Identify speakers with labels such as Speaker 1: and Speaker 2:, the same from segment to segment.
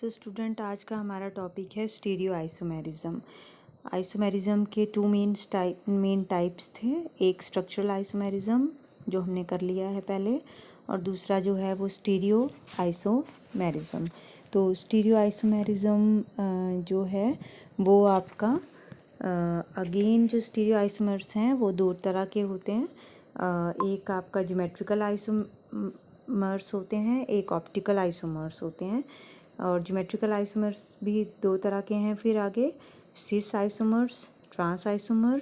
Speaker 1: So student, आज का हमारा टॉपिक है स्टीरियो आइसोमेरिज्म। आइसोमेरिज्म के टू मेन टाइप्स थे। एक स्ट्रक्चरल आइसोमेरिज्म जो हमने कर लिया है पहले, और दूसरा जो है वो स्टीरियो आइसोमेरिज्म। तो स्टीरियो आइसोमेरिज्म जो है वो आपका अगेन जो स्टीरियो आइसोमर्स हैं वो दो तरह के होते हैं। एक आपका ज्योमेट्रिकल आइसोमर्स होते हैं, एक ऑप्टिकल आइसोमर्स होते हैं। और ज्योमेट्रिकल आइसोमर्स भी दो तरह के हैं। फिर आगे सिस आइसोमर्स, ट्रांस आइसोमर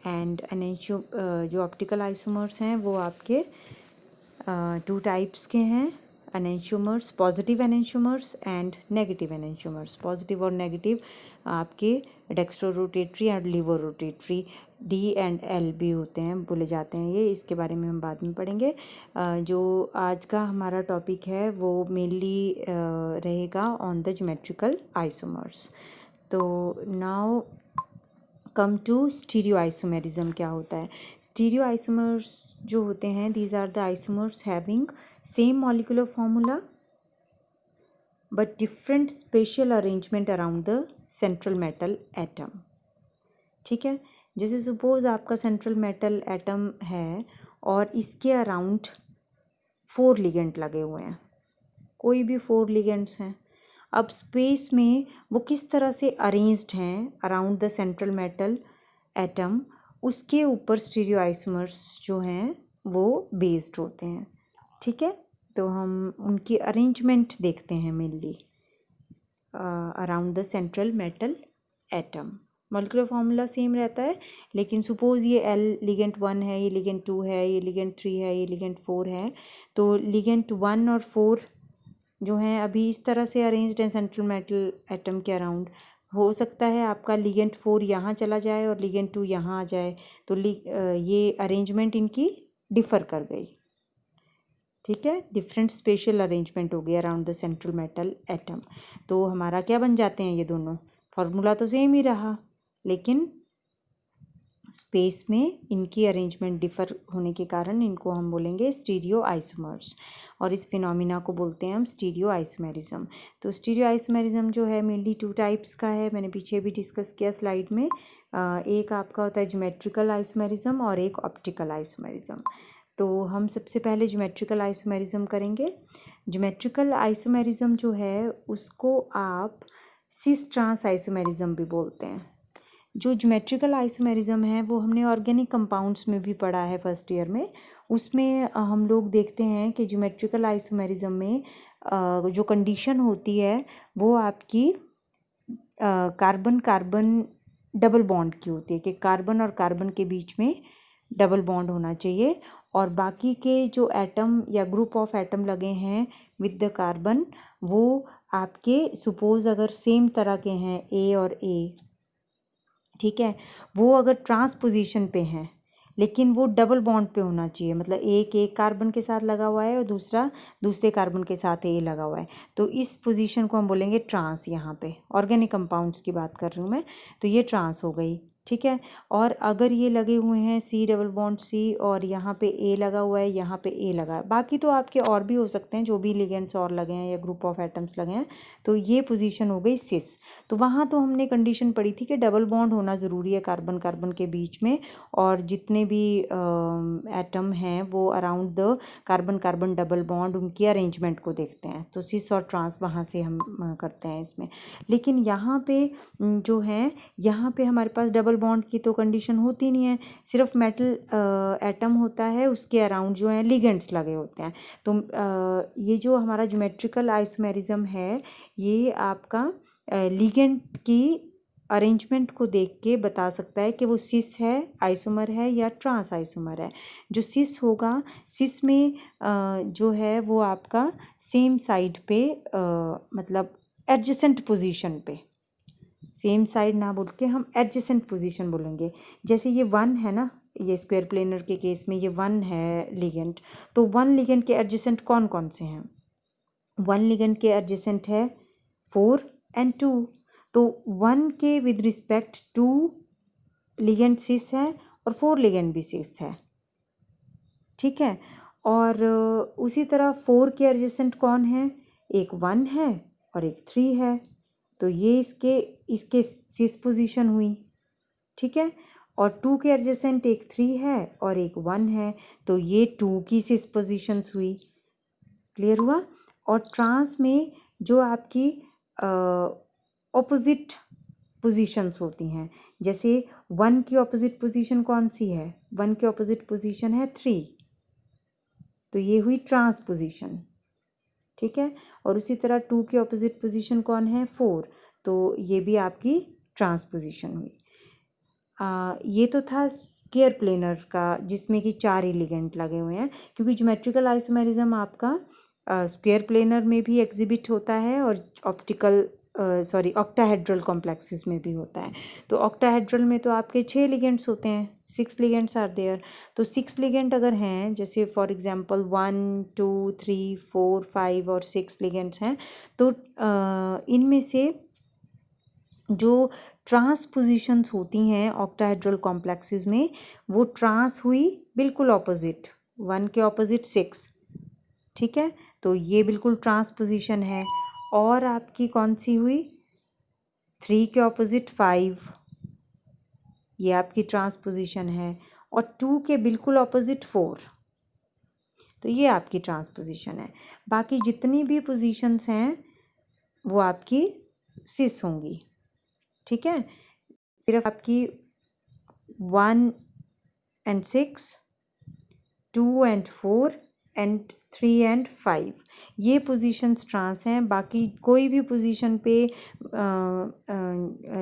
Speaker 1: एंड एनेंशियो। जो ऑप्टिकल आइसोमर्स हैं वो आपके टू टाइप्स के हैं, enantiomers, positive enantiomers and negative enantiomers. Positive और नेगेटिव आपके dextrorotatory and levorotatory, D and L भी होते हैं, बोले जाते हैं ये। इसके बारे में हम बाद में पढ़ेंगे। जो आज का हमारा टॉपिक है वो मेनली रहेगा ऑन द ज्योमेट्रिकल आइसोमर्स। तो now come to stereoisomerism. क्या होता है? स्टीरियो आइसोमर्स जो होते हैं, these are the isomers having same molecular formula but different spatial arrangement around the central metal atom. ठीक है, जैसे सपोज आपका सेंट्रल मेटल एटम है और इसके अराउंड 4 लिगेंड लगे हुए हैं, कोई भी 4 लिगेंड्स हैं। अब स्पेस में वो किस तरह से अरेंज्ड हैं around the central metal atom, उसके ऊपर स्टीरियो आइसोमर्स जो हैं वो बेस्ड होते हैं। ठीक है, तो हम उनकी अरेंजमेंट देखते हैं mainly around the central metal atom. Molecular formula same रहता है, लेकिन सपोज ये एल लिगेंड 1 है, ये लिगेंड 2 है, ये लिगेंड 3 है, ये लिगेंड 4 है। तो लिगेंड 1 और 4 जो हैं अभी इस तरह से अरेंज्ड हैं सेंट्रल मेटल एटम के अराउंड। हो सकता है आपका लिगेंड 4 यहाँ चला जाए और लिगेंड 2 यहाँ आ जाए, तो ये अरेंजमेंट इनकी डिफ़र कर गई। ठीक है, डिफरेंट स्पेशल अरेंजमेंट हो गई around the central metal atom. तो हमारा क्या बन जाते हैं ये दोनों? फार्मूला तो सेम ही रहा, लेकिन स्पेस में इनकी अरेंजमेंट डिफ़र होने के कारण इनको हम बोलेंगे स्टीरियो आइसोमर्स, और इस फिनोमिना को बोलते हैं हम स्टीरियो आइसोमेरिज्म। तो स्टीरियो आइसोमेरिज्म जो है मेनली 2 टाइप्स का है, मैंने पीछे भी डिस्कस किया स्लाइड में। एक आपका होता है ज्योमेट्रिकल आइसोमेरिज्म और एक ऑप्टिकल आइसोमेरिज्म। तो हम सबसे पहले ज्योमेट्रिकल आइसोमेरिज्म करेंगे। ज्योमेट्रिकल आइसोमेरिज्म जो है उसको आप सिस ट्रांस आइसोमेरिज्म भी बोलते हैं। जो ज्योमेट्रिकल आइसोमेरिज्म है वो हमने ऑर्गेनिक कंपाउंड्स में भी पढ़ा है फर्स्ट ईयर में। उसमें हम लोग देखते हैं कि ज्योमेट्रिकल आइसोमेरिज्म में जो कंडीशन होती है वो आपकी कार्बन कार्बन डबल बॉन्ड की होती है, कि कार्बन और कार्बन के बीच में डबल बॉन्ड होना चाहिए, और बाकी के जो एटम या ग्रुप ऑफ एटम लगे हैं विद द कार्बन, वो आपके सपोज अगर सेम तरह के हैं ए और ए, ठीक है, वो अगर ट्रांस पोजीशन पे हैं लेकिन वो डबल बॉन्ड पे होना चाहिए, मतलब एक कार्बन के साथ लगा हुआ है और दूसरा दूसरे कार्बन के साथ ए लगा हुआ है, तो इस पोजीशन को हम बोलेंगे ट्रांस। यहाँ पे ऑर्गेनिक कंपाउंड्स की बात कर रही हूँ मैं, तो ये ट्रांस हो गई। ठीक है, और अगर ये लगे हुए हैं सी डबल बॉन्ड सी और यहाँ पे ए लगा हुआ है, यहाँ पे ए लगा है, बाकी तो आपके और भी हो सकते हैं जो भी लिगेंड्स और लगे हैं या ग्रुप ऑफ एटम्स लगे हैं, तो ये पोजीशन हो गई सिस। तो वहाँ तो हमने कंडीशन पढ़ी थी कि डबल बॉन्ड होना ज़रूरी है कार्बन कार्बन के बीच में, और जितने भी एटम हैं वो around the carbon carbon double bond उनकी अरेंजमेंट को देखते हैं। तो सिस और ट्रांस वहाँ से हम करते हैं इसमें। लेकिन यहाँ पे जो है, यहाँ पे हमारे पास डबल बॉन्ड की तो कंडीशन होती नहीं है, सिर्फ मेटल एटम होता है, उसके अराउंड जो है लिगेंड्स लगे होते हैं। तो ये जो हमारा ज्योमेट्रिकल आइसोमेरिज्म है ये आपका लिगेंड की अरेंजमेंट को देख के बता सकता है कि वो सिस है, आइसोमर है या ट्रांस आइसोमर है। जो सिस होगा, सिस में जो है वो आपका सेम साइड पे मतलब एडजेसेंट पोजीशन पे, सेम साइड ना बोल के हम एडजेसेंट पोजीशन बोलेंगे। जैसे ये 1 है ना, ये स्क्वायर प्लेनर के केस में ये 1 है लिगेंड, तो 1 लिगेंड के एडजेसेंट कौन कौन से हैं? 1 लिगेंड के एडजेसेंट है 4 एंड 2, तो 1 के विद रिस्पेक्ट 2 लिगेंड सिस है और 4 लिगेंड भी सिस है। ठीक है, और उसी तरह 4 के एडजेसेंट कौन है? एक 1 है और एक 3 है, तो ये इसके सिस पोजीशन हुई, ठीक है। और 2 के एडजेसेंट एक 3 है और एक 1 है, तो ये 2 की सिस पोजीशंस हुई। क्लियर हुआ। और ट्रांस में जो आपकी ऑपोजिट पोजीशंस होती हैं, जैसे 1 की ऑपोजिट पोजीशन कौन सी है? 1 की ऑपोजिट पोजीशन है 3, तो ये हुई ट्रांस पोजीशन, ठीक है। और उसी तरह 2 की ऑपोजिट पोजीशन कौन है? 4, तो ये भी आपकी ट्रांस पोजीशन हुई। ये तो था स्क्वायर प्लेनर का, जिसमें कि 4 एलिमेंट लगे हुए हैं, क्योंकि ज्योमेट्रिकल आइसोमेरिज्म आपका स्क्वायर प्लेनर में भी एग्जिबिट होता है और ऑक्टाहेड्रल कॉम्प्लेक्सेस में भी होता है। तो ऑक्टाहेड्रल में तो आपके 6 लिगेंड्स होते हैं, 6 लिगेंड्स आर देयर। तो 6 लिगेंड अगर हैं, जैसे फॉर एग्जांपल 1 2 3 4 5 और 6 लिगेंड्स हैं, तो इनमें से जो ट्रांस पोजीशंस होती हैं ऑक्टाहेड्रल कॉम्प्लेक्सेस में, वो ट्रांस हुई बिल्कुल ऑपोजिट, 1 के ऑपोजिट 6, ठीक है। तो ये बिल्कुल ट्रांस पोजीशन है। और आपकी कौन सी हुई? 3 के ऑपोजिट 5, ये आपकी ट्रांस पोजीशन है। और 2 के बिल्कुल ऑपोजिट 4, तो ये आपकी ट्रांस पोजीशन है। बाकी जितनी भी पोजीशंस हैं वो आपकी सिस होंगी, ठीक है। सिर्फ आपकी 1 and 6, 2 and 4 and 3 and 5 ये पोजीशंस ट्रांस हैं। बाकी कोई भी पोजीशन पे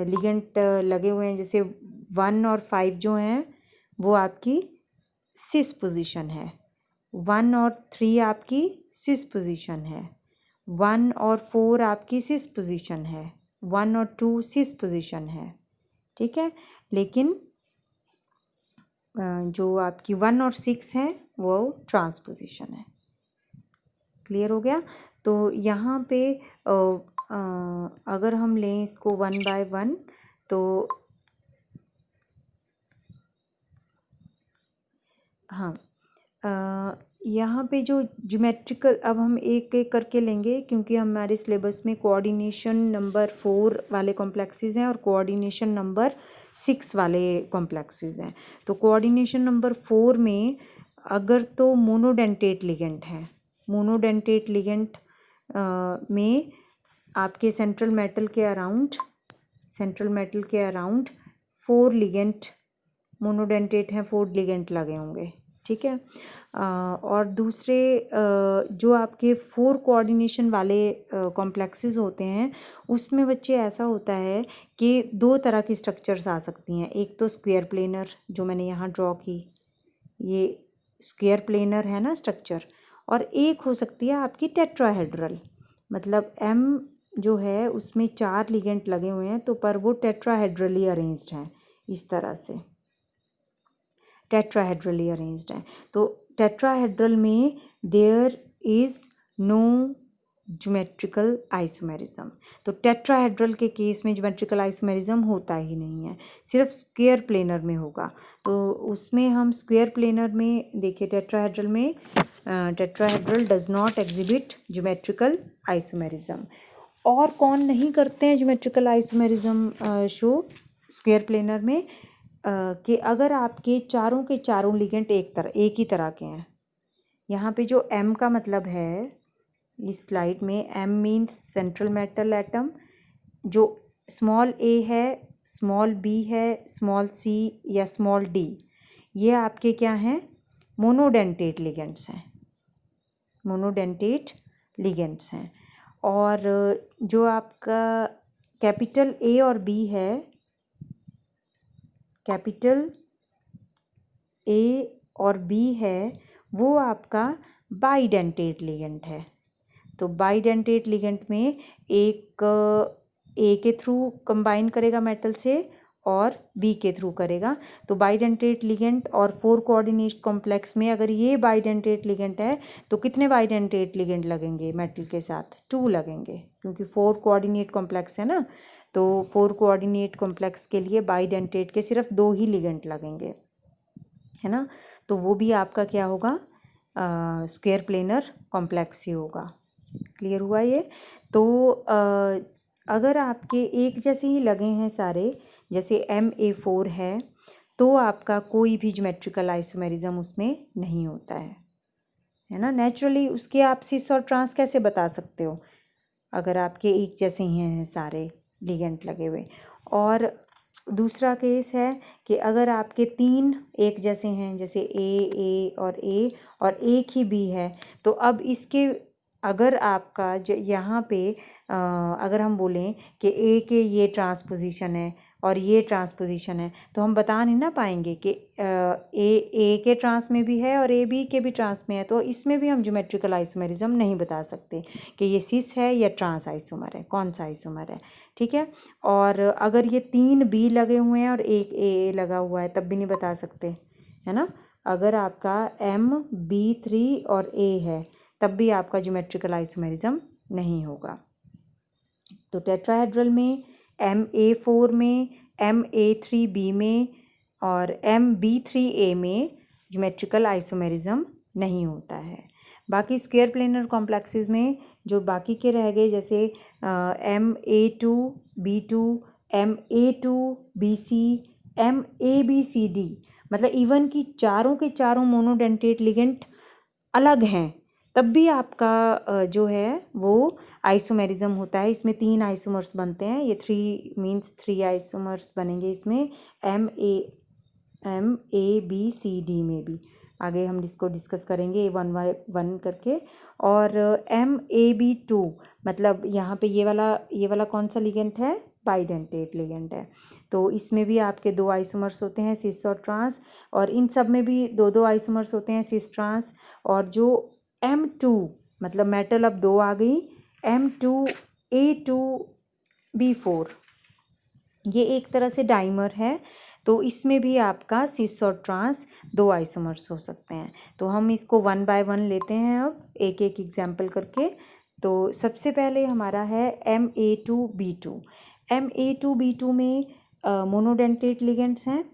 Speaker 1: लिगेंट लगे हुए हैं, जैसे 1 और 5 जो हैं वो आपकी सिस पोजीशन है, 1 और 3 आपकी सिस पोजीशन है, 1 और 4 आपकी सिस पोजीशन है, 1 और 2 सिस पोजीशन है, ठीक है। लेकिन जो आपकी 1 और 6 है वो ट्रांस पोजीशन है। क्लियर हो गया। तो यहाँ पे अगर हम लें इसको 1 by 1, तो हाँ, यहाँ पे जो ज्योमेट्रिकल, अब हम एक एक करके लेंगे, क्योंकि हमारे सिलेबस में कोऑर्डिनेशन नंबर 4 वाले कॉम्प्लेक्सेस हैं और कोऑर्डिनेशन नंबर 6 वाले कॉम्प्लेक्सेस हैं। तो कोऑर्डिनेशन नंबर 4 में अगर तो मोनोडेंटेट लिगेंट है, मोनोडेंटेट लिगेंट में आपके सेंट्रल मेटल के अराउंड 4 लिगेंट मोनोडेंटेट हैं, 4 लिगेंट लगे होंगे, ठीक है। और दूसरे जो आपके 4 कोऑर्डिनेशन वाले कॉम्प्लेक्सेस होते हैं, उसमें बच्चे ऐसा होता है कि 2 तरह की स्ट्रक्चर्स आ सकती हैं। एक तो स्क्वायर प्लेनर, जो मैंने यहाँ ड्रॉ की, ये स्क्वायर प्लेनर है ना स्ट्रक्चर। और एक हो सकती है आपकी टेट्राहेड्रल, मतलब M जो है उसमें 4 लिगेंट लगे हुए हैं, तो पर वो टेट्राहेड्रली अरेंज्ड हैं, इस तरह से टेट्राहेड्रली अरेंज्ड हैं। तो टेट्राहेड्रल में there is no geometrical isomerism. तो टेट्राहेड्रल के केस में ज्योमेट्रिकल आइसोमेरिज्म होता ही नहीं है, सिर्फ स्क्वायर प्लेनर में होगा। तो उसमें हम स्क्वायर प्लेनर में देखिए, टेट्राहेड्रल में tetrahedral does not exhibit geometrical isomerism. और कौन नहीं करते हैं geometrical isomerism show square planar में? कि अगर आपके चारों के चारों लिगेंट एक ही तरह के हैं। यहाँ पे जो M का मतलब है इस स्लाइड में, M means central metal atom, जो स्मॉल a है, स्मॉल b है, स्मॉल c या स्मॉल d, ये आपके क्या हैं? मोनोडेंटेट लिगेंट्स हैं, मोनोडेंटेट लिगेंट्स हैं। और जो आपका कैपिटल A और B है, कैपिटल A और B है, वो आपका बाइडेंटेट लिगेंट है। तो बाइडेंटेट लिगेंट में एक A के थ्रू कंबाइन करेगा मेटल से और B के थ्रू करेगा। तो बाइडेंटेट लिगेंट और 4 कोऑर्डिनेट कॉम्प्लेक्स में अगर ये बाइडेंटेट लिगेंट है, तो कितने बाइडेंटेट लिगेंट लगेंगे मेटल के साथ? 2 लगेंगे, क्योंकि 4 कोऑर्डिनेट कॉम्प्लेक्स है ना। तो 4 कोऑर्डिनेट कॉम्प्लेक्स के लिए बाइडेंटेट के सिर्फ 2 ही लिगेंट लगेंगे, है ना। तो वो भी आपका क्या होगा? स्क्वायर प्लेनर कॉम्प्लेक्स ही होगा। क्लियर हुआ ये? तो अगर आपके एक जैसे ही लगे हैं सारे, जैसे MA4 है, तो आपका कोई भी ज्योमेट्रिकल आइसोमेरिज्म उसमें नहीं होता है ना। नेचुरली उसके आप सिस और ट्रांस कैसे बता सकते हो अगर आपके एक जैसे ही हैं सारे लिगेंड लगे हुए। और दूसरा केस है कि अगर आपके 3 एक जैसे हैं, जैसे A और एक ही B है, तो अब इसके अगर आपका यहाँ पे अगर हम बोलें कि A के ये ट्रांसपोजिशन है और ये ट्रांसपोजिशन है, तो हम बता नहीं ना पाएंगे कि ए के ट्रांस में भी है और ए बी के भी ट्रांस में है, तो इसमें भी हम ज्योमेट्रिकल आइसोमेरिज्म नहीं बता सकते कि ये सिस है या ट्रांस आइसोमर है, कौन सा आइसोमर है। ठीक है। और अगर ये 3 बी लगे हुए हैं और एक ए लगा हुआ है, तब भी नहीं बता सकते, है ना। अगर आपका MB3 और A है, तब भी आपका ज्योमेट्रिकल आइसोमेरिज्म नहीं होगा। तो टेट्राहेड्रल में, MA4 में, MA3B में और MB3A में ज्योमेट्रिकल आइसोमेरिज्म नहीं होता है। बाकी स्क्वायर प्लेनर कॉम्प्लेक्सेस में जो बाकी के रह गए, जैसे MA2B2, MA2BC, MABCD, मतलब इवन कि चारों के चारों मोनोडेंटेट लिगेंड अलग हैं, तब भी आपका जो है वो आइसोमेरिज्म होता है। इसमें 3 आइसोमर्स बनते हैं, ये 3 मीन्स 3 आइसोमर्स बनेंगे इसमें, MABCD में भी। आगे हम इसको डिस्कस करेंगे 1 बाय 1 करके। और MAB2 मतलब यहाँ पे ये वाला कौन सा लिगेंड है, बाइडेंटेट लिगेंड है। तो इसमें भी आपके 2 आइसोमर्स होते हैं, सिस और ट्रांस, और इन सब में भी 2 आइसोमर्स होते हैं, सिस ट्रांस। और जो M2 मतलब मेटल अब 2 आ गई, M2A2B4, ये एक तरह से डाइमर है, तो इसमें भी आपका सिस और ट्रांस 2 आइसोमर्स हो सकते हैं। तो हम इसको 1 बाय 1 लेते हैं, अब एक एक एग्जाम्पल करके। तो सबसे पहले हमारा है MA2B2। MA2B2 में मोनोडेंटेट लिगेंड्स हैं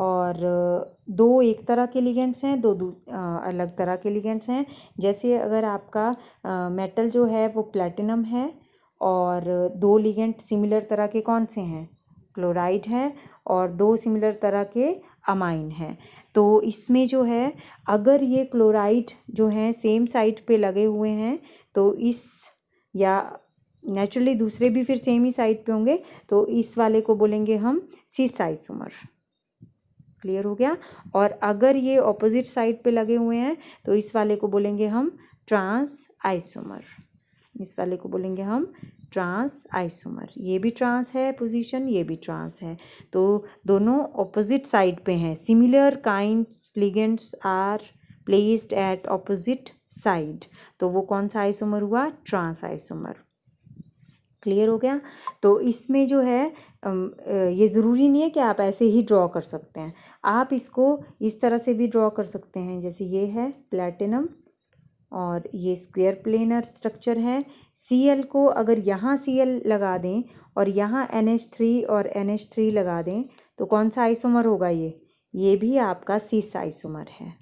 Speaker 1: और 2 एक तरह के लिगेंड्स हैं, 2 अलग तरह के लिगेंड्स हैं। जैसे अगर आपका मेटल जो है वो प्लैटिनम है और 2 लिगेंड सिमिलर तरह के कौन से हैं, क्लोराइड है, और 2 सिमिलर तरह के अमाइन हैं। तो इसमें जो है अगर ये क्लोराइड जो हैं सेम साइड पे लगे हुए हैं, तो इस, या नेचुरली दूसरे भी फिर सेम ही साइड पे होंगे, तो इस वाले को बोलेंगे हम सिस आइसोमर। क्लियर हो गया। और अगर ये ऑपोजिट साइड पे लगे हुए हैं, तो इस वाले को बोलेंगे हम ट्रांस आइसोमर। इस वाले को बोलेंगे हम ट्रांस आइसोमर। ये भी ट्रांस है पोजीशन, ये भी ट्रांस है, तो दोनों ऑपोजिट साइड पे हैं। Similar kinds ligands are placed at opposite side, तो वो कौन सा आइसोमर हुआ, ट्रांस आइसोमर। क्लियर हो गया। तो इसमें जो है ये ज़रूरी नहीं है कि आप ऐसे ही ड्रॉ कर सकते हैं, आप इसको इस तरह से भी ड्रॉ कर सकते हैं। जैसे ये है प्लैटिनम और ये स्क्वायर प्लेनर स्ट्रक्चर है। Cl को अगर यहाँ Cl लगा दें और यहाँ NH3 और NH3 लगा दें, तो कौन सा आइसोमर होगा, ये भी आपका सिस आइसोमर है।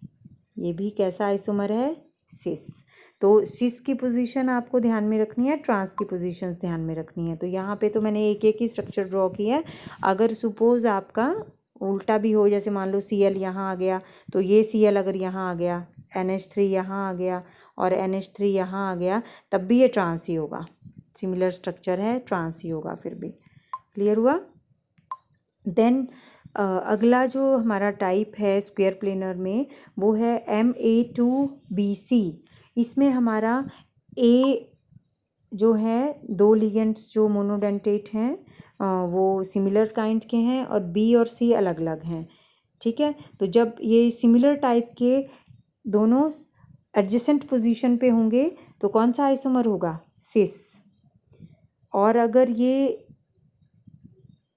Speaker 1: ये भी कैसा आइसोमर है, सिस। तो सिस की पोजीशन आपको ध्यान में रखनी है, ट्रांस की पोजीशन ध्यान में रखनी है। तो यहाँ पे तो मैंने एक एक ही स्ट्रक्चर ड्रॉ किया है। अगर सपोज आपका उल्टा भी हो, जैसे मान लो Cl यहाँ आ गया, तो ये Cl अगर यहाँ आ गया, NH3 यहाँ आ गया और NH3 यहाँ आ गया, तब भी ये ट्रांस ही होगा। सिमिलर स्ट्रक्चर है, ट्रांस ही होगा फिर भी। क्लियर हुआ। देन अगला जो हमारा टाइप है स्क्वायर प्लेनर में, वो है MA2BC। इसमें हमारा A जो है 2 लिगेंड्स जो मोनोडेंटेट हैं वो सिमिलर काइंड के हैं और B और C अलग अलग हैं। ठीक है। तो जब ये सिमिलर टाइप के दोनों एडजेसेंट पोजीशन पे होंगे, तो कौन सा आइसोमर होगा, सिस। और अगर ये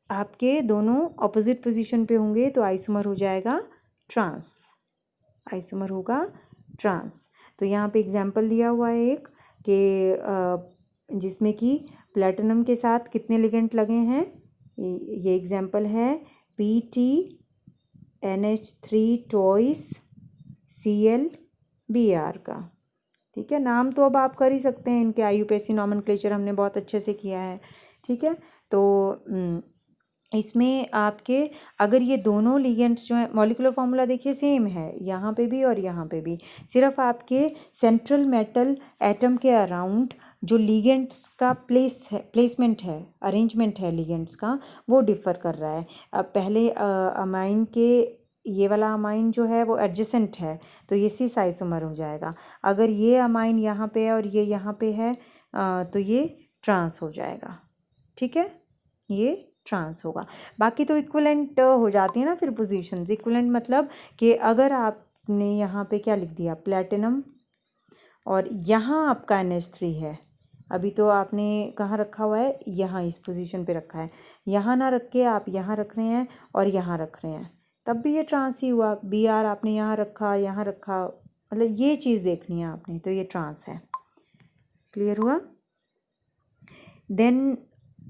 Speaker 1: आपके दोनों ऑपोजिट पोजीशन पे होंगे, तो आइसोमर हो जाएगा ट्रांस, आइसोमर होगा ट्रांस। तो यहाँ पे एग्जांपल दिया हुआ है एक कि जिसमें कि प्लैटिनम के साथ कितने लिगेंड लगे हैं। ये एग्जांपल है PTNH3 टॉइस ClBr का। ठीक है, नाम तो अब आप कर ही सकते हैं, इनके IUPAC नॉमेनक्लेचर हमने बहुत अच्छे से किया है। ठीक है, तो इसमें आपके अगर ये दोनों लिगेंड्स जो हैं, मॉलिक्यूलर फार्मूला देखिए सेम है यहाँ पे भी और यहाँ पे भी, सिर्फ आपके सेंट्रल मेटल एटम के अराउंड जो लिगेंड्स का प्लेसमेंट है, अरेंजमेंट है लिगेंड्स का, वो डिफ़र कर रहा है। अब पहले अमाइन के ये वाला अमाइन जो है वो एडजेसेंट है, तो ये सिस आइसोमर हो जाएगा। अगर ये अमाइन यहाँ पे है और ये यहाँ पे है तो ये ट्रांस हो जाएगा। ठीक है, ये ट्रांस होगा। बाकी तो इक्विवेलेंट हो जाती है ना फिर पोजीशंस। इक्विवेलेंट मतलब कि अगर आपने यहाँ पे क्या लिख दिया, प्लेटिनम, और यहाँ आपका NH3 है, अभी तो आपने कहाँ रखा हुआ है, यहाँ इस पोजीशन पे रखा है, यहाँ ना रख के आप यहाँ रख रहे हैं और यहाँ रख रहे हैं, तब भी ये ट्रांस ही हुआ। BR आपने यहाँ रखा, मतलब ये चीज़ देखनी है आपने, तो ये ट्रांस है। क्लियर हुआ। देन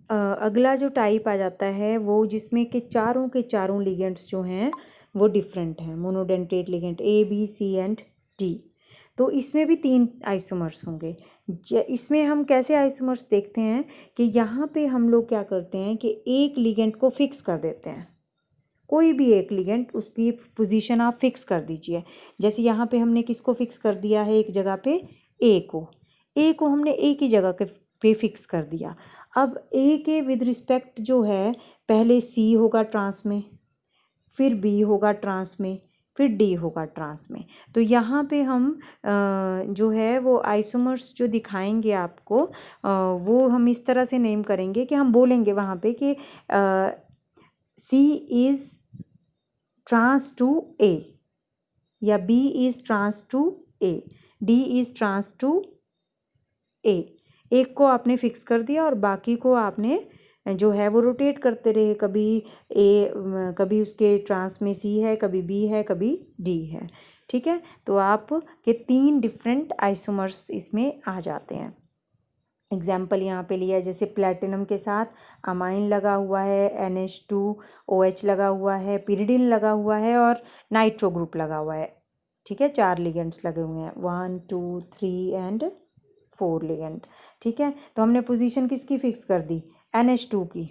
Speaker 1: अगला जो टाइप आ जाता है वो जिसमें कि चारों के चारों लिगेंड्स जो हैं वो डिफरेंट हैं, monodentate ligand A, B, C and D। तो इसमें भी 3 आइसोमर्स होंगे। इसमें हम कैसे आइसोमर्स देखते हैं कि यहाँ पे हम लोग क्या करते हैं कि एक लिगेंड को फिक्स कर देते हैं, कोई भी एक लिगेंड, उसकी पोजीशन आप फिक्स कर दीजिए। जैसे यहाँ पे हमने किसको फिक्स कर दिया है, एक जगह पे A को हमने एक ही जगह पे फिक्स कर दिया। अब A के विद रिस्पेक्ट जो है, पहले C होगा ट्रांस में, फिर B होगा ट्रांस में, फिर D होगा ट्रांस में। तो यहाँ पे हम जो है वो आइसोमर्स जो दिखाएंगे आपको, वो हम इस तरह से नेम करेंगे कि हम बोलेंगे वहाँ पे कि C is trans to A, या B is trans to A, D is trans to A। एक को आपने फिक्स कर दिया और बाकी को आपने जो है वो रोटेट करते रहे, कभी उसके ट्रांस में C है, कभी B है, कभी D है। ठीक है, तो आप के 3 डिफरेंट आइसोमर्स इसमें आ जाते हैं। एग्जाम्पल यहाँ पे लिया है, जैसे प्लेटिनम के साथ अमाइन लगा हुआ है, NH2OH लगा हुआ है, पिरिडिन लगा हुआ है और नाइट्रो ग्रुप लगा हुआ है। ठीक है, 4 लिगेंड्स लगे हुए हैं, 1 2 3 एंड 4 लिगेंड। ठीक है, तो हमने पोजीशन किसकी फिक्स कर दी, NH2 की।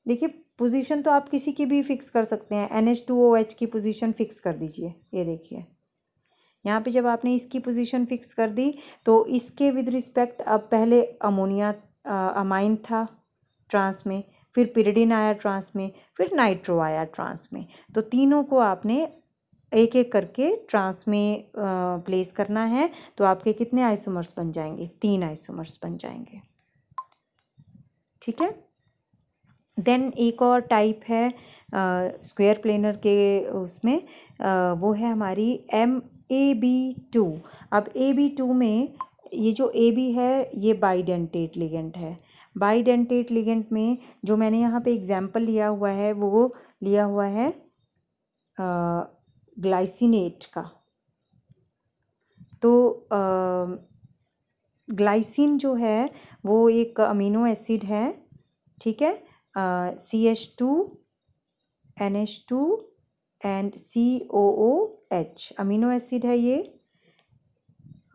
Speaker 1: देखिए पोजीशन तो आप किसी की भी फिक्स कर सकते हैं, NH2OH की पोजीशन फिक्स कर दीजिए। ये देखिए यहाँ पे जब आपने इसकी पोजीशन फिक्स कर दी तो इसके विद रिस्पेक्ट अब पहले अमोनिया अमाइन था ट्रांस में, फिर पिरिडिन आया ट्रांस में, फिर नाइट्रो आया ट्रांस में। तो तीनों को आपने एक एक करके ट्रांस में प्लेस करना है। तो आपके कितने आइसोमर्स बन जाएंगे, 3 आइसोमर्स बन जाएंगे। ठीक है, देन एक और टाइप है स्क्वायर प्लेनर के उसमें, वो है हमारी MAB2। अब AB2 में ये जो AB है ये बाइडेंटेट लिगेंड है। बाइडेंटेट लिगेंड में जो मैंने यहाँ पे एग्जाम्पल लिया हुआ है वो लिया हुआ है ग्लाइसिनेट का। तो ग्लाइसिन जो है वो एक अमीनो एसिड है। ठीक है, CH2 NH2 and COOH amino acid है। ये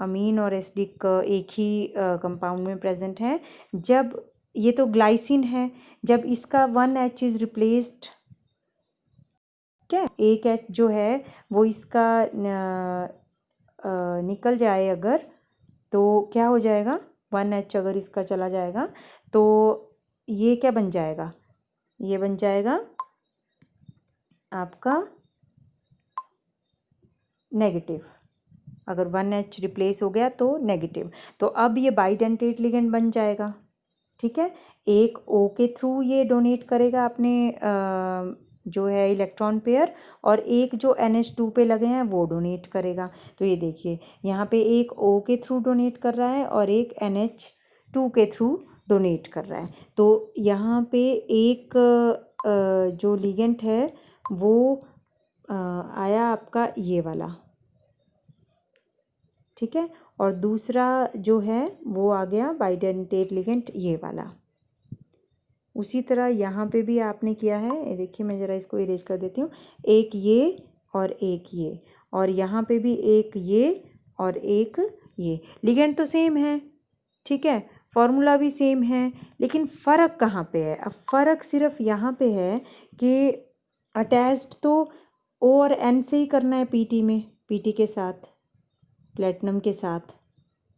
Speaker 1: अमीन और एसिडिक एक ही कंपाउंड में प्रेजेंट है। जब ये तो ग्लाइसिन है, जब इसका 1H इज़ रिप्लेस्ड, क्या एक H जो है वो इसका निकल जाए अगर, तो क्या हो जाएगा, 1H अगर इसका चला जाएगा तो ये क्या बन जाएगा, ये बन जाएगा आपका नेगेटिव। अगर 1H रिप्लेस हो गया तो नेगेटिव, तो अब ये बाइडेंटेट लिगेंड बन जाएगा। ठीक है, एक O के थ्रू ये डोनेट करेगा अपने जो है इलेक्ट्रॉन पेयर, और एक जो NH2 पे लगे हैं वो डोनेट करेगा। तो ये देखिए यहाँ पे एक O के थ्रू डोनेट कर रहा है और एक NH2 के थ्रू डोनेट कर रहा है। तो यहाँ पे एक जो लिगेंड है वो आया आपका ये वाला। ठीक है, और दूसरा जो है वो आ गया बाइडेंटेट लिगेंड ये वाला। उसी तरह यहाँ पे भी आपने किया है, ये देखिए मैं ज़रा इसको इरेज कर देती हूँ, एक ये और एक ये, और यहाँ पे भी एक ये और एक ये लिगेंड तो सेम है, ठीक है, फॉर्मूला भी सेम है, लेकिन फ़र्क कहाँ पे है? अब फ़र्क सिर्फ यहाँ पे है कि अटैच्ड तो O और N से ही करना है पीटी में, पीटी के साथ, प्लेटिनम के साथ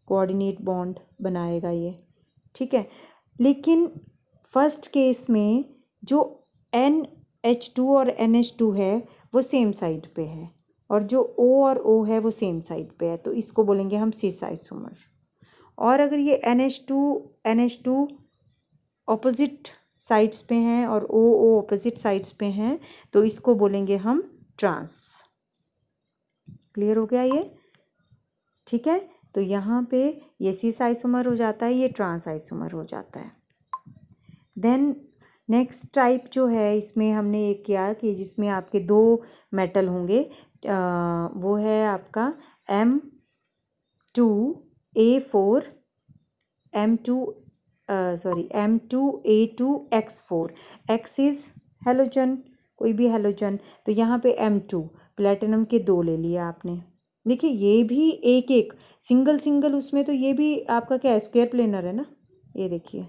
Speaker 1: कोऑर्डिनेट बॉन्ड बनाएगा ये, ठीक है। लेकिन फर्स्ट केस में जो NH2 और NH2 है वो सेम साइड पे है, और जो O और O है वो सेम साइड पे है, तो इसको बोलेंगे हम सिस आइसोमर। और अगर ये NH2 ऑपोजिट साइड्स पे हैं और OO ऑपोजिट साइड्स पे हैं, तो इसको बोलेंगे हम ट्रांस। क्लियर हो गया ये, ठीक है। तो यहाँ पे ये सिस आइसोमर हो जाता है, ये ट्रांस आइसोमर हो जाता है। देन नेक्स्ट टाइप जो है, इसमें हमने एक किया कि जिसमें आपके दो मेटल होंगे, वो है आपका M2A4 M2A2X4। X is halogen, कोई भी हेलोजन, तो यहाँ पे M2 प्लेटिनम के दो ले लिया आपने। देखिए ये भी एक एक सिंगल सिंगल, उसमें तो ये भी आपका क्या है, स्क्वायर प्लेनर है ना, ये देखिए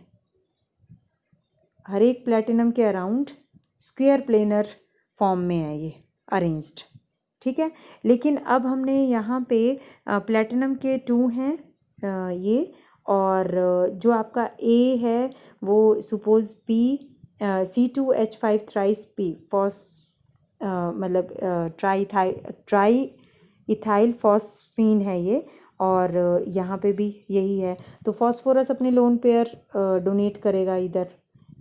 Speaker 1: हर एक प्लेटिनम के अराउंड स्क्वायर प्लेनर फॉर्म में है ये अरेंज्ड, ठीक है। लेकिन अब हमने यहाँ पे प्लेटिनम के 2 हैं ये, और जो आपका A है वो suppose P C2H5 thrice P phos मतलब ट्राई इथाइल फॉस्फीन है ये, और यहाँ पे भी यही है, तो फॉस्फोरस अपने लोन पेयर डोनेट करेगा इधर,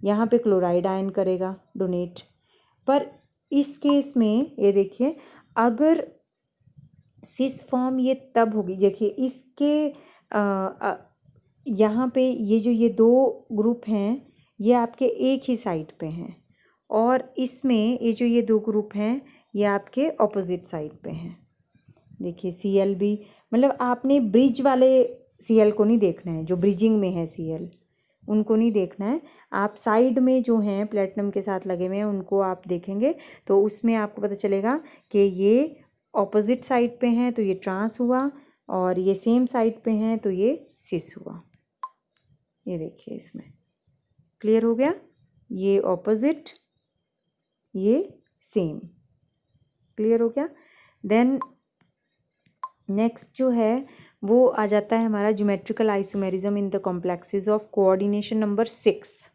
Speaker 1: यहाँ पे क्लोराइड आयन करेगा डोनेट। पर इस केस में ये देखिए, अगर सिस फॉर्म ये तब होगी, देखिए इसके यहाँ पे ये दो ग्रुप हैं ये आपके एक ही साइड पे हैं, और इसमें ये दो ग्रुप हैं ये आपके ऑपोजिट साइड पे हैं। देखिए Cl भी, मतलब आपने ब्रिज वाले Cl को नहीं देखना है, जो ब्रिजिंग में है Cl उनको नहीं देखना है, आप साइड में जो हैं प्लेटिनम के साथ लगे हुए हैं उनको आप देखेंगे, तो उसमें आपको पता चलेगा कि ये ऑपोजिट साइड पे हैं तो ये ट्रांस हुआ, और ये सेम साइड पे हैं तो ये सिस हुआ। ये देखिए इसमें क्लियर हो गया, ये ऑपोजिट ये सेम, क्लियर हो गया। देन नेक्स्ट जो है वो आ जाता है हमारा geometrical isomerism in the complexes of coordination number 6।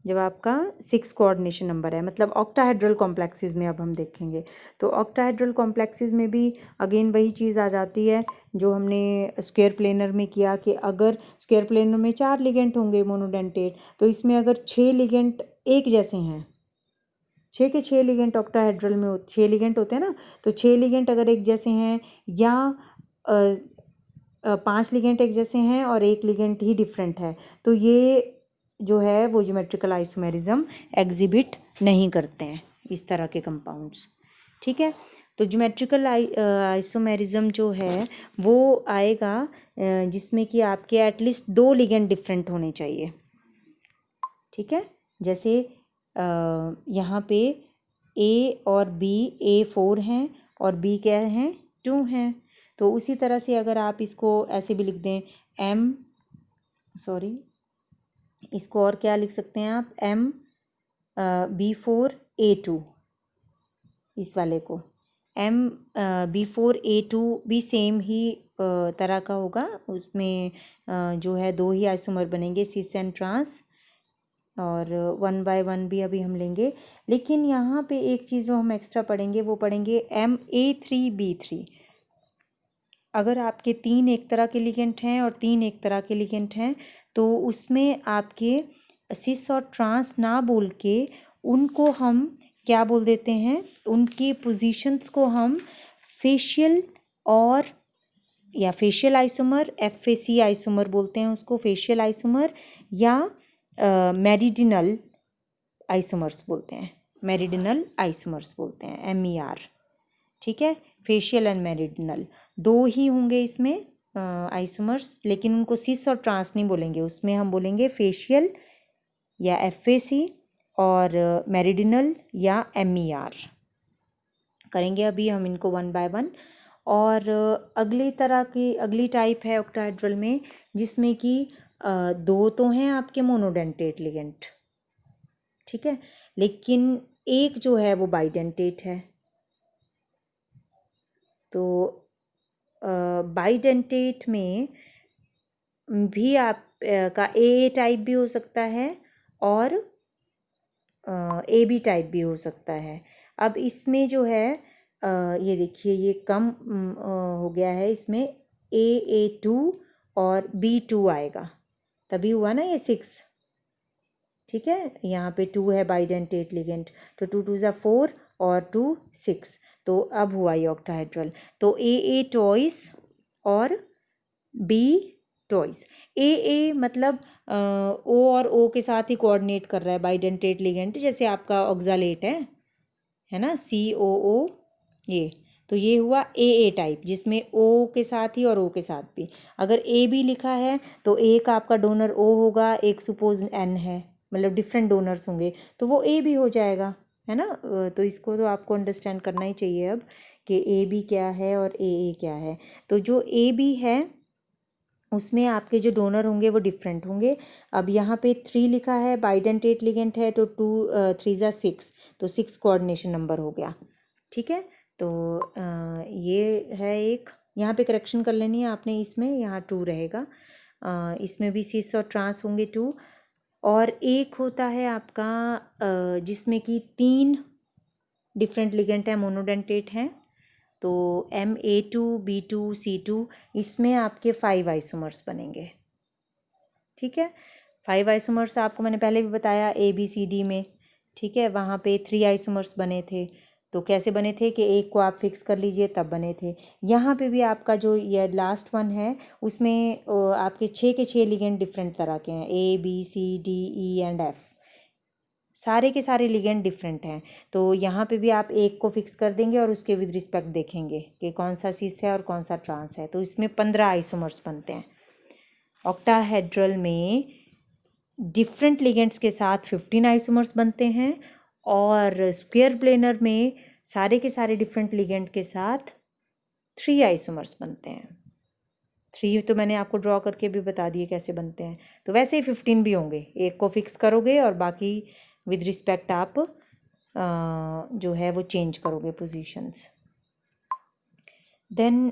Speaker 1: जब आपका 6 कोऑर्डिनेशन नंबर है, मतलब ऑक्टाहेड्रल कॉम्प्लेक्सेस में अब हम देखेंगे, तो ऑक्टाहेड्रल कॉम्प्लेक्सेस में भी अगेन वही चीज़ आ जाती है जो हमने स्क्वायर प्लेनर में किया, कि अगर स्क्वायर प्लेनर में 4 लिगेंट होंगे मोनोडेंटेट, तो इसमें अगर 6 लिगेंट एक जैसे हैं, 6 के 6 लिगेंट ऑक्टाहेड्रल में 6 लिगेंट होते हैं ना, तो 6 लिगेंट अगर एक जैसे हैं, या 5 लिगेंट एक जैसे हैं और 1 लिगेंट ही डिफरेंट है, तो ये जो है वो ज्योमेट्रिकल आइसोमेरिज्म एग्जिबिट नहीं करते हैं इस तरह के कंपाउंड्स, ठीक है। तो ज्योमेट्रिकल आइसोमेरिज्म जो है वो आएगा जिसमें कि आपके एटलीस्ट 2 लिगेंड डिफरेंट होने चाहिए, ठीक है। जैसे यहाँ पे A और B A4 हैं और B क्या हैं 2 हैं, तो उसी तरह से अगर आप इसको ऐसे भी लिख दें इसको और क्या लिख सकते हैं आप B4A2, इस वाले को B4A2 भी सेम ही तरह का होगा, उसमें जो है 2 ही आइसोमर बनेंगे सिस एंड ट्रांस, और 1 बाय 1 भी अभी हम लेंगे। लेकिन यहाँ पे एक चीज़ जो हम एक्स्ट्रा पढ़ेंगे वो पढ़ेंगे MA3B3। अगर आपके 3 एक तरह के लिगेंट हैं और 3 एक तरह के लिगेंट हैं, तो उसमें आपके सिस और ट्रांस ना बोल के उनको हम क्या बोल देते हैं, उनकी पोजीशंस को हम फेशियल और या फेशियल आइसोमर FAC आइसोमर बोलते हैं उसको, फेशियल आइसोमर, या मेरिडिनल आइसोमर्स बोलते हैं, मेरिडिनल आइसोमर्स बोलते हैं MER, ठीक है। फेशियल एंड मेरिडिनल 2 ही होंगे इसमें आइसोमर्स, लेकिन उनको सिस और ट्रांस नहीं बोलेंगे, उसमें हम बोलेंगे फेशियल या FAC और मेरिडिनल या MER करेंगे अभी हम इनको 1 बाय 1। और अगली टाइप है ऑक्टाहेड्रल में जिसमें कि दो तो हैं आपके मोनोडेंटेट लिगेंड, ठीक है, लेकिन एक जो है वो बाइडेंटेट है। तो बाइडेंटेट में भी आप का ए टाइप भी हो सकता है और ए बी टाइप भी हो सकता है। अब इसमें जो है ये देखिए ये कम हो गया है, इसमें A2 और B2 आएगा, तभी हुआ ना ये 6, ठीक है। यहाँ पे 2 है बाइडेंटेट लिगेंड, तो 2 2 4 और 2 6, तो अब हुआ ये ऑक्टाहेड्रल। तो A टॉइस और B टॉइस। ए मतलब ओ और ओ के साथ ही कोऑर्डिनेट कर रहा है बाइडेंटेट लिगेंड, जैसे आपका ऑक्सालेट है ना, COO ये। तो ये हुआ ए टाइप जिसमें ओ के साथ ही और ओ के साथ भी। अगर ए भी लिखा है तो एक आपका डोनर ओ होगा, एक सपोज एन है, मतलब डिफरेंट डोनर्स होंगे तो वो ए भी हो जाएगा, है ना। तो इसको तो आपको अंडरस्टैंड करना ही चाहिए अब कि ए बी क्या है और ए क्या है। तो जो ए बी है उसमें आपके जो डोनर होंगे वो डिफरेंट होंगे। अब यहाँ पे 3 लिखा है, बाइडेंटेट लिगेंड है, तो 2 3 6, तो 6 कोऑर्डिनेशन नंबर हो गया, ठीक है। तो ये है एक, यहाँ पे करेक्शन कर लेनी है आपने, इसमें यहाँ 2 रहेगा, इसमें भी सिस और ट्रांस होंगे 2। और एक होता है आपका जिसमें कि 3 डिफरेंट लिगेंड है, मोनोडेंटेट हैं, तो MA2 B2 C2, इसमें आपके 5 आइसोमर्स बनेंगे, ठीक है। 5 आइसोमर्स आपको मैंने पहले भी बताया ABCD में, ठीक है। वहाँ पे 3 आइसोमर्स बने थे, तो कैसे बने थे कि एक को आप फिक्स कर लीजिए तब बने थे। यहाँ पे भी आपका जो ये लास्ट वन है उसमें आपके 6 के 6 लिगेंड डिफरेंट तरह के हैं, ABCDE एंड F, सारे के सारे लिगेंड डिफरेंट हैं। तो यहाँ पे भी आप एक को फिक्स कर देंगे और उसके विद रिस्पेक्ट देखेंगे कि कौन सा सिस है और कौन सा ट्रांस है। तो इसमें 15 आइसोमर्स बनते हैं। ऑक्टाहेड्रल में डिफरेंट लिगेंड्स के साथ 15 आइसोमर्स बनते हैं, और स्क्वायर प्लेनर में सारे के सारे डिफरेंट लिगेंड के साथ 3 आइसोमर्स बनते हैं। 3 तो मैंने आपको ड्रॉ करके भी बता दिए कैसे बनते हैं। तो वैसे ही 15 भी होंगे, एक को फिक्स करोगे और बाकी विद रिस्पेक्ट आप जो है वो चेंज करोगे पोजीशंस। देन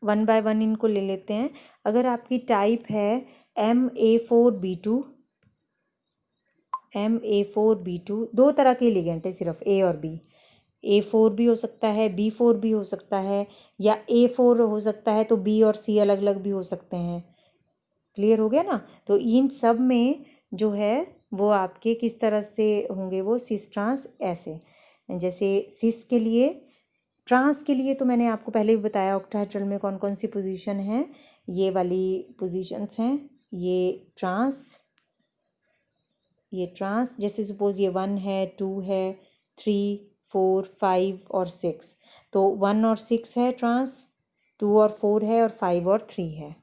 Speaker 1: 1 बाय 1 इनको ले लेते हैं। अगर आपकी टाइप है MA4B2, MA4B2, 2 तरह के लिगेंड है सिर्फ, A और B। A4 भी हो सकता है, B4 भी हो सकता है, या A4 हो सकता है तो B और C अलग अलग भी हो सकते हैं। क्लियर हो गया ना। तो इन सब में जो है वो आपके किस तरह से होंगे, वो सिस ट्रांस ऐसे। जैसे सिस के लिए, ट्रांस के लिए तो मैंने आपको पहले भी बताया ऑक्टाहेड्रल में कौन कौन सी पोजीशन है, ये वाली पोजीशंस हैं। ये ट्रांस जैसे सपोज ये 1 है, 2 है, 3 4 5 और 6, तो 1 और 6 है ट्रांस, 2 और 4 है, और 5 और 3 है,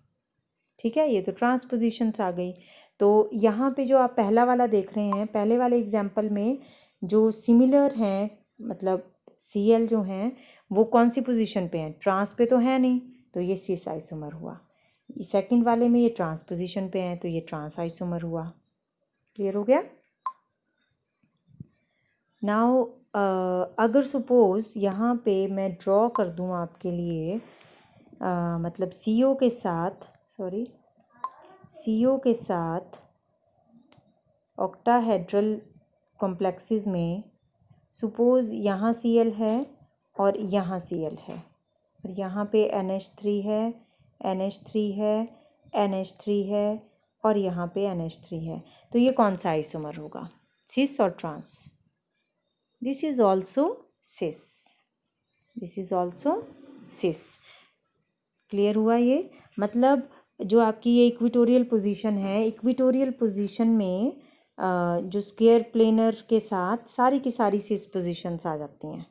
Speaker 1: ठीक है। ये तो ट्रांस पोजीशंस आ गई। तो यहाँ पे जो आप पहला वाला देख रहे हैं, पहले वाले एग्जाम्पल में जो सिमिलर हैं, मतलब Cl जो हैं वो कौन सी पोजीशन पे हैं, ट्रांस पे तो है नहीं, तो ये सिस आइसोमर हुआ। सेकंड वाले में ये ट्रांस पोजीशन पे हैं, तो ये ट्रांस आइसोमर हुआ। क्लियर हो गया। नाउ अगर सपोज यहाँ पे मैं ड्रॉ कर दूँ आपके लिए, मतलब CO के साथ ऑक्टाहेड्रल कॉम्प्लेक्सेस में सपोज यहाँ Cl है और यहाँ Cl है, और यहाँ पे NH3 है, NH3 है, NH3 है, और यहाँ पे NH3 है, तो ये कौन सा आइसोमर होगा, सिस और trans. This is also cis. Clear हुआ ये। मतलब जो आपकी ये इक्विटोरियल पोजीशन है, इक्विटोरियल पोजीशन में जो स्क्वायर प्लेनर के साथ सारी की सारी सिस पोजीशंस आ जाती हैं,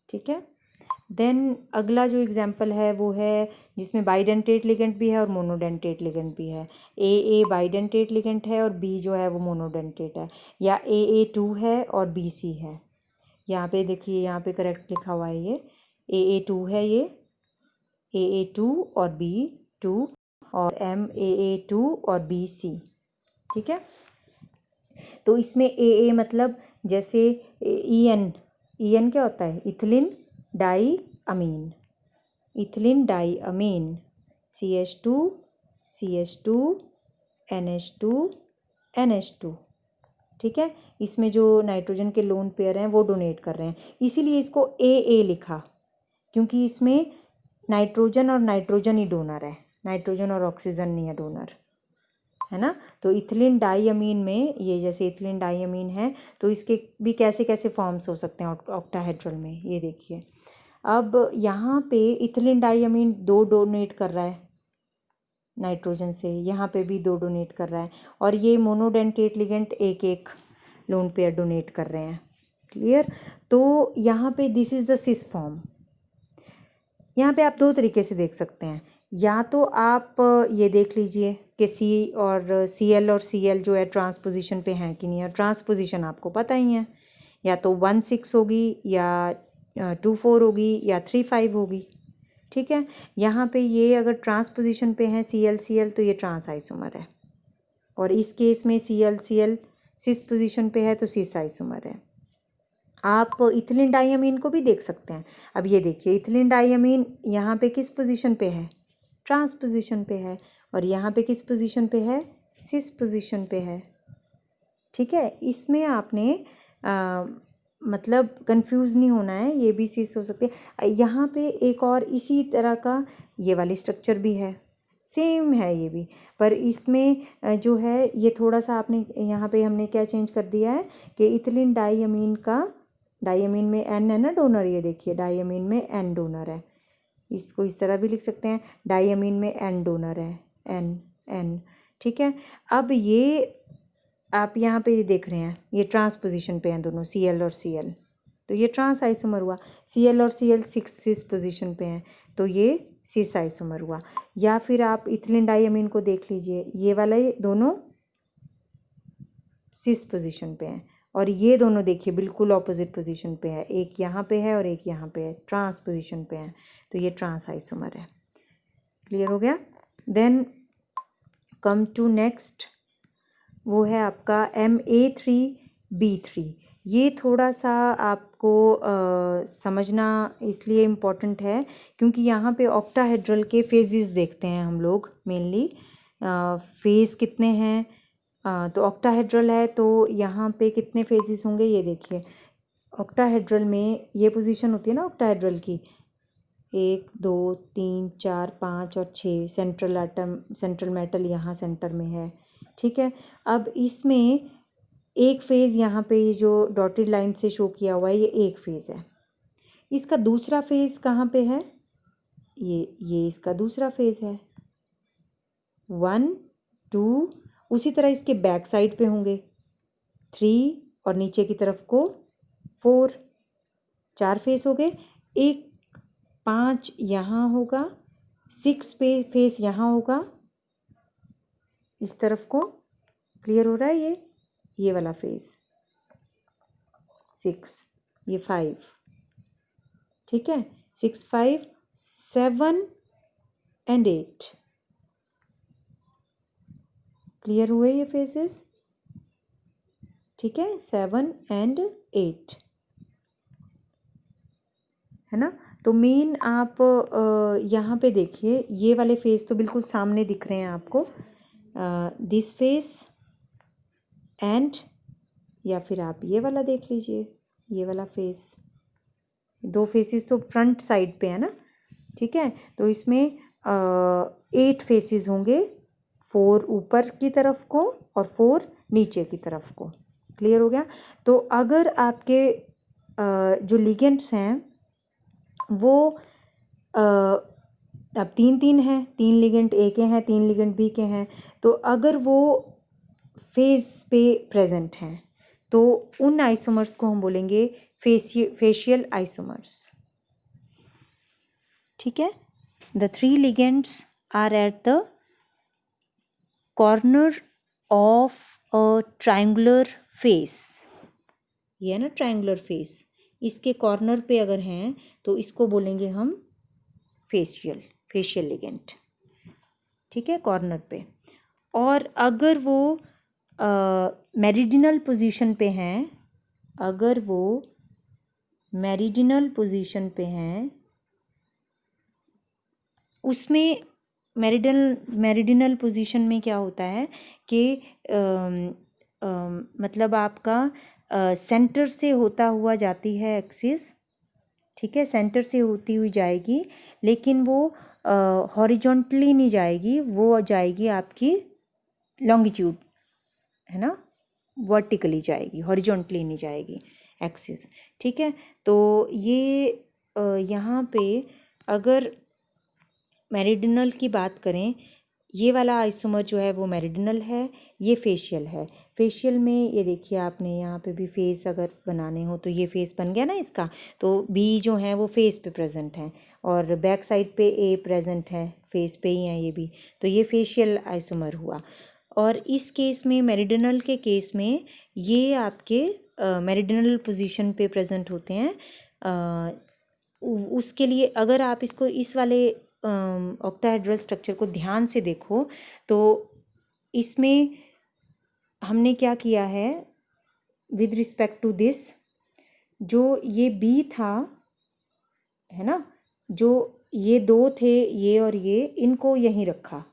Speaker 1: ठीक है। देन अगला जो एग्जांपल है वो है जिसमें बाइडेंटेट लिगेंड भी है और मोनोडेंटेट लिगेंड भी है। A बाइडेंटेट लिगेंड है और B जो है वो मोनोडेंटेट है, या AA2 है और BC है। यहाँ पे देखिए, यहाँ पे करेक्ट लिखा हुआ है, AA2 है ये, AA2 और B2 और MAA2 और BC, ठीक है। तो इसमें AA मतलब जैसे EN क्या होता है, इथिलीन डाई अमीन, इथिलीन डाई अमीन, CH2 CH2 NH2 NH2, ठीक है। इसमें जो नाइट्रोजन के लोन पेयर हैं वो डोनेट कर रहे हैं, इसीलिए इसको AA लिखा, क्योंकि इसमें नाइट्रोजन और नाइट्रोजन ही डोनर है, नाइट्रोजन और ऑक्सीजन नहीं है डोनर, है ना। तो इथिलीन डाईअमीन में ये जैसे इथिलीन डाईअमीन है, तो इसके भी कैसे कैसे फॉर्म्स हो सकते हैं ऑक्टाहेड्रल में, ये देखिए। अब यहाँ पे इथिलीन डाईअमीन 2 डोनेट कर रहा है नाइट्रोजन से, यहाँ पे भी 2 डोनेट कर रहा है, और ये मोनोडेंटेट लिगेंड एक एक लोन पेयर डोनेट कर रहे हैं, क्लियर। तो यहाँ पे this is the cis form. यहाँ पे आप 2 तरीके से देख सकते हैं, या तो आप ये देख लीजिए कि C और Cl और Cl जो है ट्रांसपोजिशन पे हैं कि नहीं है। ट्रांसपोजिशन आपको पता ही है, या तो 1,6 होगी या 2,4 होगी या 3,5 होगी, ठीक है। यहाँ पे ये अगर ट्रांसपोजिशन पे हैं Cl तो ये ट्रांस आइसोमर है, और इस केस में Cl सिस पोजिशन पे है तो सिस आइसोमर है। आप इथिलीन डाईअमीन को भी देख सकते हैं। अब ये देखिए, इथिलीन डाईअमीन यहाँ पे किस पोजीशन पे है, ट्रांस पोजीशन पे है, और यहाँ पे किस पोजीशन पे है, सिस पोजीशन पे है, ठीक है। इसमें आपने मतलब कंफ्यूज नहीं होना है, ये भी सिस हो सकती है। यहाँ पे एक और इसी तरह का ये वाली स्ट्रक्चर भी है, सेम है ये भी, पर इसमें जो है ये थोड़ा सा आपने यहाँ पे हमने क्या चेंज कर दिया है कि इथिलीन डाईअमीन का, डाईअमीन में N है ना डोनर, ये देखिए डाईअमीन में N डोनर है, इसको इस तरह भी लिख सकते हैं, डाईअमीन में N डोनर है, N, ठीक है। अब ये आप यहाँ पे ये देख रहे हैं, ये ट्रांसपोजिशन पे हैं दोनों Cl और Cl, तो ये ट्रांस आइसोमर हुआ। Cl और Cl सिस पोजीशन पे हैं, तो ये सिस आइसोमर हुआ। या फिर आप इथिलीन डाईअमीन को देख लीजिए, ये वाला ये दोनों सिस पोजीशन पे हैं, और ये दोनों देखिए बिल्कुल ऑपोजिट पोजीशन पे है, एक यहाँ पे है और एक यहाँ पे है, ट्रांस पोजीशन पे है, तो ये ट्रांस आइसोमर है, क्लियर हो गया। देन कम टू नेक्स्ट, वो है आपका MA3B3। ये थोड़ा सा आपको समझना इसलिए इम्पॉर्टेंट है क्योंकि यहाँ पे ऑक्टाहेड्रल के फेजेस देखते हैं हम लोग मेनली, फेज़ कितने हैं। तो ऑक्टाहेड्रल है तो यहाँ पे कितने फेजेस होंगे, ये देखिए। ऑक्टाहेड्रल में ये पोजीशन होती है ना ऑक्टाहेड्रल की, 1 2 3 4 5 और 6, सेंट्रल एटम, सेंट्रल मेटल यहाँ सेंटर में है, ठीक है। अब इसमें एक फेज़ यहाँ पे ये जो डॉटेड लाइन से शो किया हुआ है, ये एक फेज़ है। इसका दूसरा फेज़ कहाँ पे है, ये इसका दूसरा फेज़ है, 1 2, उसी तरह इसके बैक साइड पे होंगे 3, और नीचे की तरफ को 4, 4 फेस हो गए। एक 5 यहाँ होगा, 6 पे फेस यहाँ होगा इस तरफ को, क्लियर हो रहा है ये वाला फेस 6, ये 5, ठीक है। 6 5 7 एंड 8, क्लियर हुए ये फेसेस, ठीक है, 7 एंड 8, है ना। तो मेन आप यहाँ पे देखिए, ये वाले फेस तो बिल्कुल सामने दिख रहे हैं आपको, दिस फेस एंड, या फिर आप ये वाला देख लीजिए, ये वाला फेस, 2 फेसेस तो फ्रंट साइड पे है ना, ठीक है। तो इसमें 8 फेसेस होंगे, 4 ऊपर की तरफ को और 4 नीचे की तरफ को, क्लियर हो गया। तो अगर आपके जो लिगेंड्स हैं वो अब 3 हैं, 3 लिगेंड ए के हैं, 3 लिगेंड बी के हैं, तो अगर वो फेज पे प्रेजेंट हैं तो उन आइसोमर्स को हम बोलेंगे फेशियल आइसोमर्स, ठीक है। The 3 ligands are at the corner of a triangular face, ये है ना ट्रायंगुलर फेस, इसके कॉर्नर पे अगर हैं तो इसको बोलेंगे हम फेशियल लिगेंड, ठीक है, कॉर्नर पे। और अगर वो मेरिडिनल पोजीशन पे हैं, अगर वो मेरिडिनल पोजीशन पे हैं, उसमें मेरिडिनल पोजीशन में क्या होता है कि मतलब आपका सेंटर से होता हुआ जाती है एक्सिस, ठीक है, सेंटर से होती हुई जाएगी, लेकिन वो हॉरिजॉन्टली नहीं जाएगी, वो जाएगी आपकी लॉन्गिट्यूड, है ना, वर्टिकली जाएगी, हॉरिजॉन्टली नहीं जाएगी एक्सिस, ठीक है। तो ये यहाँ पे अगर मेरिडिनल की बात करें, ये वाला आइसोमर जो है वो मेरिडिनल है, ये फेशियल है। फेशियल में ये देखिए, आपने यहाँ पे भी फेस अगर बनाने हो तो ये फेस बन गया ना इसका, तो बी जो है वो फेस पे प्रेजेंट है और बैक साइड पे ए प्रेजेंट है, फेस पे ही है ये भी, तो ये फेशियल आइसोमर हुआ। और इस केस में, मेरिडिनल के केस में, ये आपके मेरिडिनल पोजीशन पे प्रेजेंट होते हैं। उसके लिए अगर आप इसको इस वाले ऑक्टाहेड्रल स्ट्रक्चर को ध्यान से देखो तो इसमें हमने क्या किया है विद रिस्पेक्ट टू दिस, जो ये बी था, है ना, जो ये दो थे, ये और ये, इनको यहीं रखा,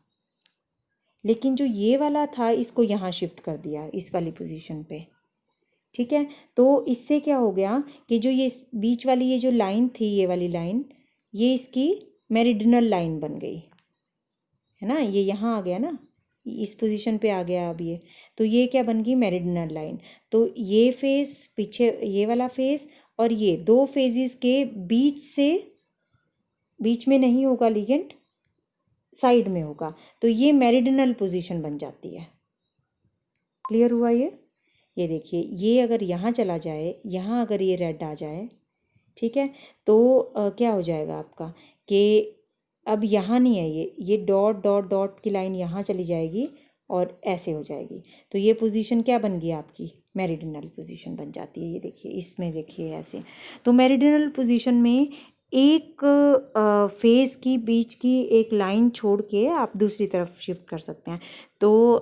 Speaker 1: लेकिन जो ये वाला था इसको यहाँ शिफ्ट कर दिया इस वाली पोजीशन पे, ठीक है। तो इससे क्या हो गया कि जो ये बीच वाली ये जो लाइन थी, ये वाली लाइन, ये इसकी मेरिडिनल लाइन बन गई, है ना, ये यहाँ आ गया ना, इस पोजीशन पे आ गया अब ये, तो ये क्या बन गई, मेरिडिनल लाइन। तो ये फेस पीछे, ये वाला फेस, और ये दो फेजेस के बीच से, बीच में नहीं होगा लिगेंड, साइड में होगा, तो ये मेरिडिनल पोजीशन बन जाती है। क्लियर हुआ ये देखिए, ये अगर यहाँ चला जाए, यहाँ अगर ये रेड आ जाए, ठीक है, तो क्या हो जाएगा आपका कि अब यहाँ नहीं है, ये डॉट डॉट डॉट की लाइन यहाँ चली जाएगी और ऐसे हो जाएगी, तो ये पोजीशन क्या बन गई आपकी, मेरिडिनल पोजीशन बन जाती है। ये देखिए, इसमें देखिए ऐसे, तो मेरिडिनल पोजीशन में एक फेस की बीच की एक लाइन छोड़ के आप दूसरी तरफ शिफ्ट कर सकते हैं। तो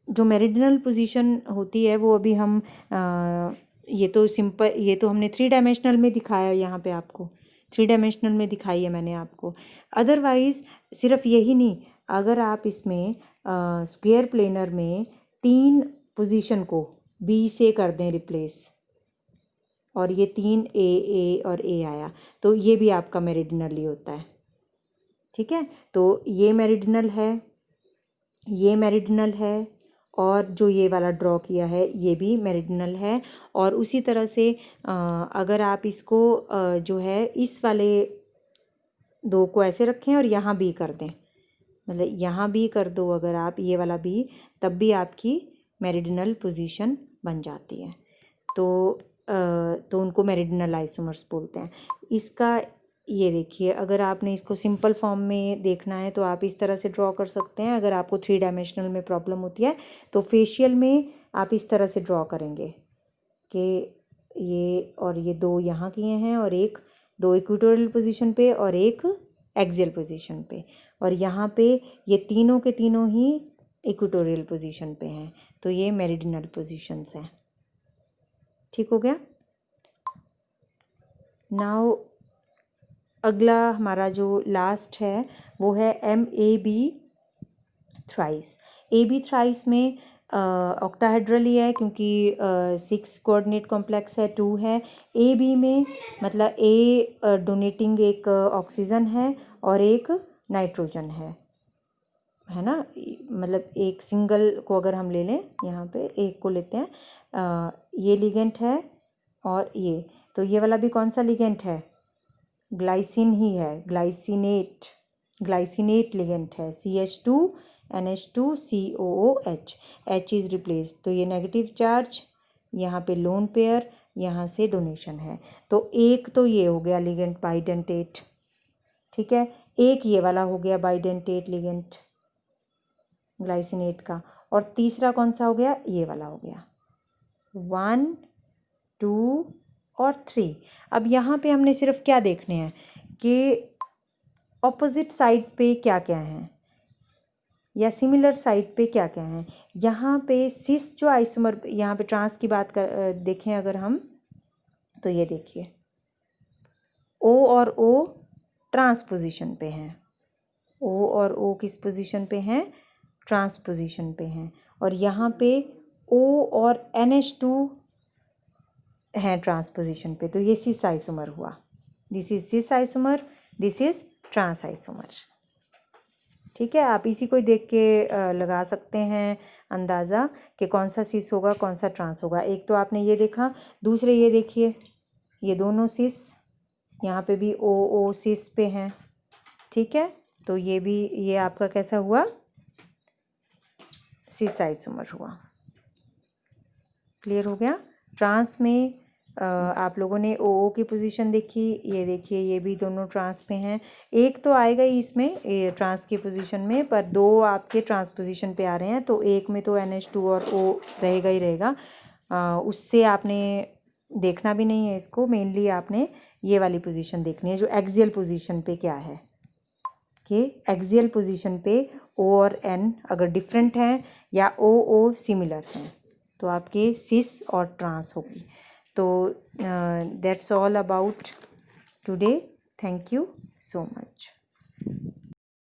Speaker 1: जो मेरिडिनल पोजीशन होती है वो अभी हम ये तो सिंपल, ये तो हमने 3 डायमेंशनल में दिखाया, यहाँ पे आपको 3 डायमेंशनल में दिखाई है मैंने आपको। अदरवाइज़ सिर्फ यही नहीं, अगर आप इसमें स्क्वायर प्लेनर में 3 पोजीशन को बी से कर दें रिप्लेस, और ये 3 ए और ए आया, तो ये भी आपका मेरिडिनल ही होता है, ठीक है। तो ये मेरिडिनल है, ये मेरिडिनल है, और जो ये वाला ड्रॉ किया है ये भी मेरिडिनल है। और उसी तरह से अगर आप इसको जो है इस वाले दो को ऐसे रखें और यहाँ भी कर दें, मतलब यहाँ भी कर दो अगर आप, ये वाला भी, तब भी आपकी मेरिडिनल पोजीशन बन जाती है। तो उनको मेरिडिनल आइसोमर्स बोलते हैं। इसका ये देखिए, अगर आपने इसको सिंपल फॉर्म में देखना है तो आप इस तरह से ड्रॉ कर सकते हैं। अगर आपको 3 डायमेंशनल में प्रॉब्लम होती है तो फेशियल में आप इस तरह से ड्रॉ करेंगे कि ये और ये दो यहाँ किए हैं, और एक दो इक्वेटोरियल पोजीशन पे और एक एक्सियल पोजीशन पे, और यहाँ पे ये तीनों के तीनों ही इक्वेटोरियल पोजीशन पे हैं, तो ये मेरिडिनल पोजीशंस हैं। ठीक हो गया। नाउ अगला हमारा जो लास्ट है वो है MAB थ्राइस। AB थ्राइस में ऑक्टाहेड्रल ही है, क्योंकि 6 कोऑर्डिनेट कॉम्प्लेक्स है, 2 है। AB में मतलब A डोनेटिंग एक ऑक्सीजन है और एक नाइट्रोजन है ना, मतलब एक सिंगल को अगर हम ले लें, यहाँ पे एक को लेते हैं, ये लिगेंट है, और ये, तो ये वाला भी कौन सा लिगेंट है, ग्लाइसिन ही है, ग्लाइसिनेट लिगेंट है, CH2NH2COOH, H इज़ रिप्लेस्ड, तो ये नेगेटिव चार्ज, यहाँ पे लोन पेयर, यहाँ से डोनेशन है, तो एक तो ये हो गया लिगेंट बाइडेंटेट, ठीक है, एक ये वाला हो गया बाइडेंटेट लिगेंट ग्लाइसिनेट का, और तीसरा कौन सा हो गया, ये वाला हो गया। 1 2 और 3। अब यहाँ पे हमने सिर्फ क्या देखने हैं कि ऑपोजिट साइड पे क्या क्या हैं या सिमिलर साइड पे क्या क्या हैं। यहाँ पे सिस जो आइसोमर, यहाँ पे ट्रांस की बात कर देखें अगर हम, तो ये देखिए O और O ट्रांस पोजीशन पे हैं, O और O किस पोजीशन पे हैं, ट्रांस पोजीशन पे हैं। और यहाँ पे O और NH2 हैं ट्रांस पोजीशन पे, तो ये सिस आइसोमर हुआ। This is cis isomer, this is trans isomer. ठीक है, आप इसी को देख के लगा सकते हैं अंदाज़ा कि कौन सा सिस होगा कौन सा ट्रांस होगा। एक तो आपने ये देखा, दूसरे ये देखिए, ये दोनों सिस, यहाँ पे भी O O सिस पे हैं। ठीक है, तो ये भी, ये आपका कैसा हुआ, सिस आइसोमर हुआ। क्लियर हो गया। ट्रांस में आप लोगों ने ओ की पोजीशन देखी, ये देखिए ये भी दोनों ट्रांस पे हैं। एक तो आएगा ही इसमें ये ट्रांस की पोजीशन में, पर दो आपके ट्रांस पोजीशन पे आ रहे हैं, तो एक में तो NH2 और O रहेगा ही रहेगा। उससे आपने देखना भी नहीं है इसको, मेनली आपने ये वाली पोजीशन देखनी है जो एक्सियल पोजीशन पे क्या है, कि एक्सियल पोजीशन पे O और N अगर डिफरेंट हैं या O सिमिलर हैं तो आपके सिस और ट्रांस होगी। तो that's all about today. Thank you so much.